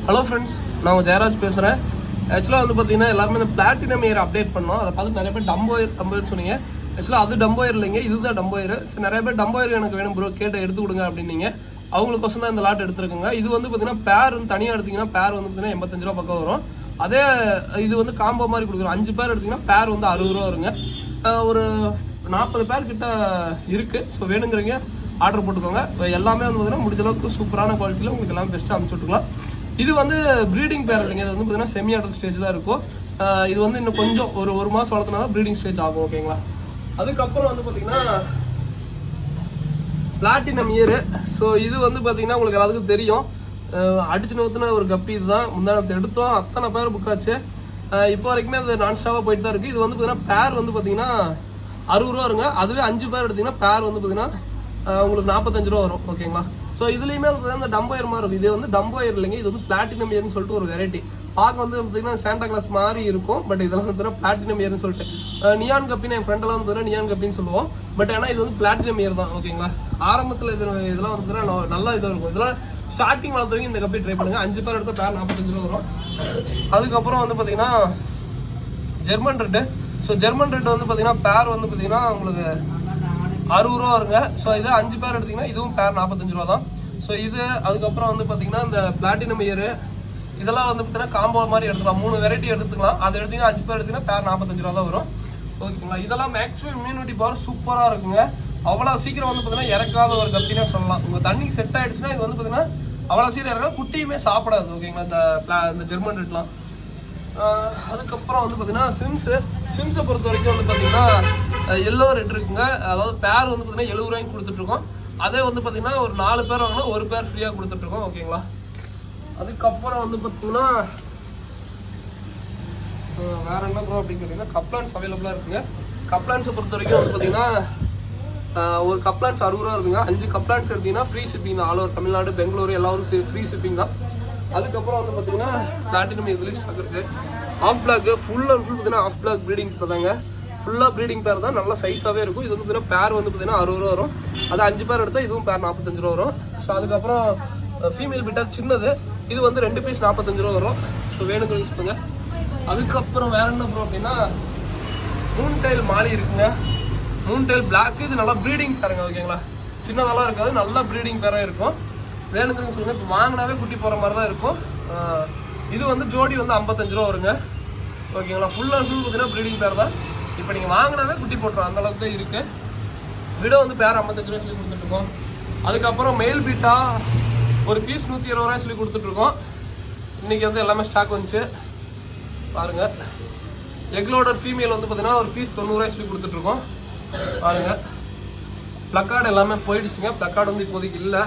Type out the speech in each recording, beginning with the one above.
Hello friends, நான் உங்கள் ஜெயராஜ் பேசுகிறேன். ஆக்சுவலாக வந்து பார்த்தீங்கன்னா எல்லாருமே இந்த பிளாட்டினம் இயர் அப்டேட் பண்ணோம். அதை பார்த்து நிறைய பேர் டம்போயர் சொன்னீங்க. ஆக்சுவலாக அது டம்போயர் இல்லைங்க, இதுதான் டம்போயர். சரி, நிறைய பேர் டம்போயர் எனக்கு வேணும் ப்ரோ, கேட்டு எடுத்து கொடுங்க அப்படின்னீங்க. அவங்களுக்கோசம் தான் இந்த லாட் எடுத்துருக்குங்க. இது வந்து பார்த்தீங்கன்னா பேர் வந்து தனியாக எடுத்திங்கன்னா பேர் வந்து பார்த்தீங்கன்னா 85 ரூபா பக்கம் வரும். அதே இது வந்து காம்போ மாதிரி கொடுக்குறோம். 5 பேர் எடுத்திங்கன்னா பேர் வந்து 60 ரூபா வருங்க. ஒரு 40 பேர் கிட்ட இருக்குது. ஸோ வேணுங்கிறீங்க ஆர்டர் போட்டுக்கோங்க. எல்லாமே வந்து பார்த்தீங்கன்னா முடிஞ்ச அளவுக்கு சூப்பரான குவாலிட்டியில் உங்களுக்கு எல்லாமே பெஸ்ட்டாக அனுப்பிச்சு விட்டுக்கலாம். இது வந்து ப்ரீடிங் பேர் இல்லைங்க, இது வந்து பார்த்தீங்கன்னா செமி அடல்ட் ஸ்டேஜ் தான் இருக்கும். இது வந்து இன்னும் கொஞ்சம் ஒரு மாதம் வளர்த்துனா தான் ப்ரீடிங் ஸ்டேஜ் ஆகும். ஓகேங்களா? அதுக்கப்புறம் வந்து பார்த்தீங்கன்னா பிளாட்டினம் இயரு. ஸோ இது வந்து பார்த்தீங்கன்னா உங்களுக்கு எல்லாத்துக்கும் தெரியும், அடிச்சு நோத்துன ஒரு கப்பி. இதுதான் முந்தானத்தை எடுத்தோம், அத்தனை பேர் புக் ஆச்சு. இப்போ வரைக்குமே அது நான் ஸ்டாப்பாக போயிட்டு தான் இருக்குது. இது வந்து பார்த்தீங்கன்னா பேர் வந்து பார்த்தீங்கன்னா 60 ரூபா வருங்க. அதுவே 5 பேர் எடுத்திங்கன்னா பேர் வந்து பார்த்தீங்கன்னா உங்களுக்கு 45 ரூபா வரும். ஓகேங்களா? ஸோ இதுலேயுமே அந்த டம்போயர் மாதிரி இருக்கும். இது வந்து டம்போயர் இல்லைங்க, இது வந்து பிளாட்டினம் இயர்னு சொல்லிட்டு ஒரு வெரைட்டி. பார்க்க வந்து பார்த்தீங்கன்னா சாண்டா கிளாஸ் மாதிரி இருக்கும். பட் இதெல்லாம் வந்து பிளாட்டினம் இயர்னு சொல்லிட்டு நியான் கப்பின்னு என் ஃப்ரெண்டெல்லாம் வந்து நியான் கப்பின்னு சொல்லுவோம். பட் ஆனால் இது வந்து பிளாட்டினம் இயர் தான். ஓகேங்களா? ஆரம்பத்தில் இதெல்லாம் வந்து நல்லா இதாக இருக்கும். இதெல்லாம் ஸ்டார்டிங் வளர்த்துறவங்க இந்த கப்பி ட்ரை பண்ணுங்கள். 5 பேர் எடுத்தால் பேர் 45 ரூபா வரும். அதுக்கப்புறம் வந்து பார்த்தீங்கன்னா German red. So German red வந்து பார்த்தீங்கன்னா பேர் வந்து பார்த்தீங்கன்னா உங்களுக்கு 60 ரூபா வருங்க. ஸோ இது 5 பேர் எடுத்திங்கன்னா இதுவும் பேர் 45 ரூபா தான். ஸோ இது அதுக்கப்புறம் வந்து பார்த்தீங்கன்னா இந்த பிளாட்டினம் இயரு இதெல்லாம் வந்து பார்த்தீங்கன்னா காம்போ மாதிரி எடுத்துக்கலாம். 3 வெரைட்டி எடுத்துக்கலாம். அது எடுத்திங்கன்னா 5 பேர் எடுத்திங்கன்னா பேர் 45 ரூபா தான் வரும். ஓகேங்களா? இதெல்லாம் மேக்ஸிமம் இம்யூனிட்டி பவர் சூப்பராக இருக்குங்க. அவ்வளோ சீக்கிரம் வந்து பார்த்தீங்கன்னா இறக்காத ஒரு கப்பினே சொல்லலாம். உங்கள் தண்ணி செட் ஆகிடுச்சுன்னா இது வந்து பார்த்தீங்கன்னா அவ்வளோ சீக்கிரம் இறக்காது, குட்டியுமே சாப்பிடாது. ஓகேங்களா? இந்த ஜெர்மன் ரெட்லாம். அதுக்கப்புறம் வந்து பார்த்தீங்கன்னா சிம்ஸை பொறுத்த வரைக்கும் வந்து பார்த்தீங்கன்னா எல்லோ ரெட் இருக்குங்க. அதாவது பேர் வந்து பார்த்தீங்கன்னா 70 ரூபாய்க்கு கொடுத்துட்ருக்கோம். அதே வந்து பார்த்தீங்கன்னா ஒரு 4 பேர் வாங்கினா ஒரு பேர் ஃப்ரீயாக கொடுத்துட்ருக்கோம். ஓகேங்களா? அதுக்கப்புறம் வந்து பார்த்தீங்கன்னா வேறு என்ன ப்ரோ அப்படின்னு கேட்டிங்கன்னா கப்லான்ஸ் அவைலபிளாக இருக்குங்க. கப்லான்ஸை பொறுத்த வரைக்கும் வந்து பார்த்தீங்கன்னா ஒரு கப்லான்ஸ் 60 ரூபா இருக்குங்க. 5 கப்லான்ஸ் எடுத்திங்கன்னா ஃப்ரீ ஷிப்பிங் தான். ஆல் ஓவர் தமிழ்நாடு, பெங்களூரு எல்லாரும் ஃப்ரீ ஷிப்பிங் தான். அதுக்கப்புறம் வந்து பார்த்தீங்கன்னா பிளாட்டினம் இதுலேயும் ஸ்டாக் இருக்குது. Half black full and full பார்த்தீங்கன்னா ஆஃப் பிளாக் ப்ரீடிங் தாங்க. ஃபுல்லாக ப்ரீடிங் பேர் தான், நல்லா சைஸாகவே இருக்கும். இது வந்து பார்த்தீங்கன்னா பேர் வந்து பார்த்தீங்கன்னா 60 ரூபா வரும். அது 5 பேர் எடுத்தால் இதுவும் பேர் 45 ரூபா வரும். ஸோ அதுக்கப்புறம் ஃபீமேல் பிட்டர் சின்னது, இது வந்து 2 பீஸ் 45 ரூபா வரும். ஸோ வேணுங்க யூஸ் பண்ணுங்க. அதுக்கப்புறம் வேற என்ன ப்ரோ அப்படின்னா மூன் டைல் மாலி இருக்குங்க. மூன் டைல் பிளாக், இது நல்லா ப்ரீடிங் பேருங்க. ஓகேங்களா? சின்னதெல்லாம் இருக்காது, நல்லா ப்ரீடிங் பேராக இருக்கும். வேணுங்கிறீங்க சொல்லுங்கள். இப்போ வாங்கினாவே குட்டி போகிற மாதிரி தான் இருக்கும். இது வந்து ஜோடி வந்து 55 ரூபா வருங்க. ஓகேங்களா? ஃபுல் அண்ட் ஃபுல் பார்த்தீங்கன்னா ப்ரீடிங் பேர் தான். இப்போ நீங்கள் வாங்கினாவே குட்டி போட்டுரும், அந்தளவுக்கு தான் இருக்குது. விட வந்து பேர் 55 ரூபா சொல்லி கொடுத்துட்ருக்கோம். அதுக்கப்புறம் மெயில் பீட்டா ஒரு பீஸ் 120 ரூபாய் சொல்லி கொடுத்துட்ருக்கோம். இன்றைக்கி வந்து எல்லாமே ஸ்டாக் வந்துச்சு பாருங்கள். எக்லோடர் ஃபீமேல் வந்து பார்த்தீங்கன்னா ஒரு பீஸ் 90 ரூபாய் சொல்லி கொடுத்துட்ருக்கோம் பாருங்கள். ப்ளக்கார்டு எல்லாமே போயிடுச்சுங்க. ப்ளக்கார்டு வந்து இப்போதைக்கு இல்லை.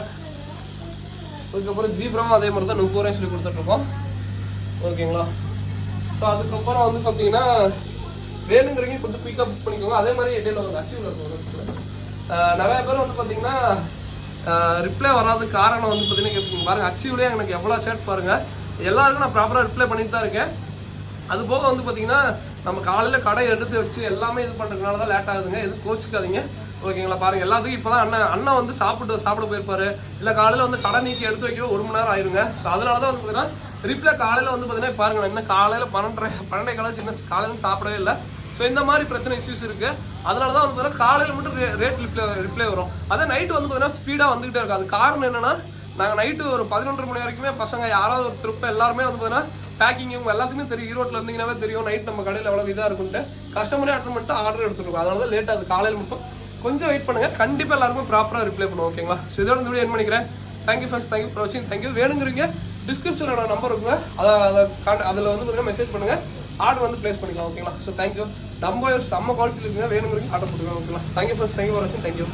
அதுக்கப்புறம் ஜீப்ராவும் அதே மாதிரி தான் 30 ரூபாய் சொல்லி கொடுத்துட்ருக்கோம். ஓகேங்களா? ஸோ அதுக்கப்புறம் வந்து பார்த்தீங்கன்னா வேணுங்கிறீங்க கொஞ்சம் குயிக்காக புக் பண்ணிக்கோங்க. அதே மாதிரி இடையில வந்து அச்சீவ் இருக்கும். நிறைய பேர் வந்து பார்த்தீங்கன்னா ரிப்ளை வராதுக்கு காரணம் வந்து பார்த்தீங்கன்னா கேட்பீங்க பாருங்கள். அச்சீவ்லேயே எனக்கு எவ்வளோ சேட் பாருங்கள். எல்லாருக்கும் நான் ப்ராப்பராக ரிப்ளை பண்ணிட்டு தான் இருக்கேன். அது போக வந்து பார்த்தீங்கன்னா நம்ம காலையில் கடை எடுத்து வச்சு எல்லாமே இது பண்ணுறதுனால தான் லேட் ஆகுதுங்க. எதுவும் கோச்சிக்காதீங்க. ஓகேங்களா? பாருங்கள், எல்லாத்துக்கும் இப்போ தான் அண்ணன் வந்து சாப்பிட போயிருப்பாரு. இல்லை காலையில் வந்து கடை நீக்கி எடுத்து வைக்க 1 மணி நேரம் ஆயிருங்க. ஸோ அதனால தான் வந்து பார்த்தீங்கன்னா ரிப்ளை காலையில் வந்து பார்த்தீங்கன்னா பாருங்கள், இன்னும் காலையில் 12:30 காலேஜ் இன்னும் காலையில் சாப்பிடவே இல்லை. ஸோ இந்த மாதிரி பிரச்சனை இஷ்யூஸ் இருக்குது. அதனால தான் வந்து பார்த்தீங்கன்னா காலையில் மட்டும் ரிப்ளை வரும். அதே நைட்டு வந்து பார்த்தீங்கன்னா ஸ்பீடாக வந்துகிட்டே இருக்கும். அது காரணம் என்னென்னா, நாங்கள் நைட்டு ஒரு 11:30 மணி வரைக்குமே பசங்க யாராவது ஒரு ட்ரிப்பு எல்லாருமே வந்து பார்த்தீங்கன்னா பேக்கிங் இவங்க எல்லாத்துக்குமே தெரியும். ஈரோட்டில் இருந்தீங்கன்னாவே தெரியும் நைட் நம்ம கடையில் எவ்வளோ இதாக இருக்குன்ட்டு கஸ்டமரே அட்டன் பண்ணிட்டு ஆர்டர் எடுத்துருக்கோம். அதனால தான் லேட் ஆகுது. காலையில் மட்டும் கொஞ்சம் வெயிட் பண்ணுங்கள். கண்டிப்பாக எல்லாருமே ப்ராப்பராக ரிப்ளை பண்ணுவோம். ஓகேங்களா? ஸோ இதோட இந்த வீடியோ என் பண்ணிக்கிறேன். தேங்க்யூ ஃபர்ஸ்ட், தேங்க்யூ ஃபார் வாட்சிங். தேங்க்யூ. வேணுங்கிறீங்க டிஸ்கிரிப்ஷனில் நான் நம்பர் இருக்குங்க, அதில் வந்து பார்த்தீங்கன்னா மெசேஜ் பண்ணுங்கள், ஆர்டர் வந்து ப்ளேஸ் பண்ணிக்கலாம். ஓகேங்களா? So thank you. டம்போயர் செம்ம குவாலிட்டி இருக்குங்க. வேணுங்கிறீங்க ஆர்டர் போட்டுக்கலாம். ஓகேங்களா? தேங்க்யூ ஃபர்ஸ்ட், தேங்க்யூ ஃபார் வாட்சிங். தேங்க்யூ.